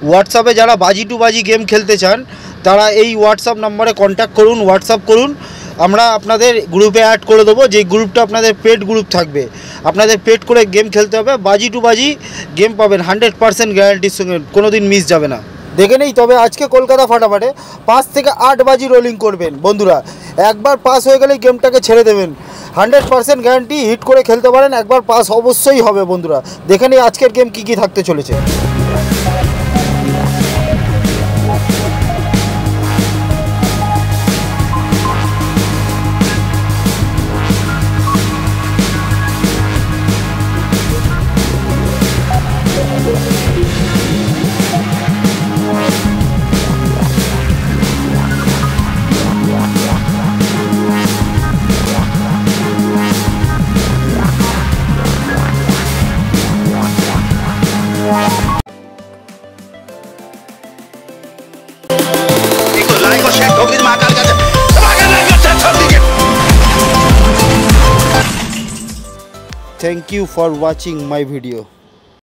হোয়াটসঅ্যাপে যারা বাজি টু বাজি গেম খেলতে চান তারা এই হোয়াটসঅ্যাপ নম্বরে কন্ট্যাক্ট করুন, হোয়াটসঅ্যাপ করুন, আমরা আপনাদের গ্রুপে অ্যাড করে দেবো। যেই গ্রুপটা আপনাদের পেড গ্রুপ থাকবে, আপনাদের পেড করে গেম খেলতে হবে, বাজি টু বাজি গেম পাবেন 100% গ্যারান্টির সঙ্গে, কোনো দিন মিস যাবে না। দেখে নেই তবে আজকে কলকাতা ফাটাফাটে 5 থেকে 8 বাজি রোলিং করবেন বন্ধুরা। একবার পাস হয়ে গেলে গেমটাকে ছেড়ে দেবেন, 100% গ্যারান্টি, হিট করে খেলতে পারেন, একবার পাস অবশ্যই হবে বন্ধুরা। দেখে নেই আজকের গেম কী কী থাকতে চলেছে। Thank you for watching my video.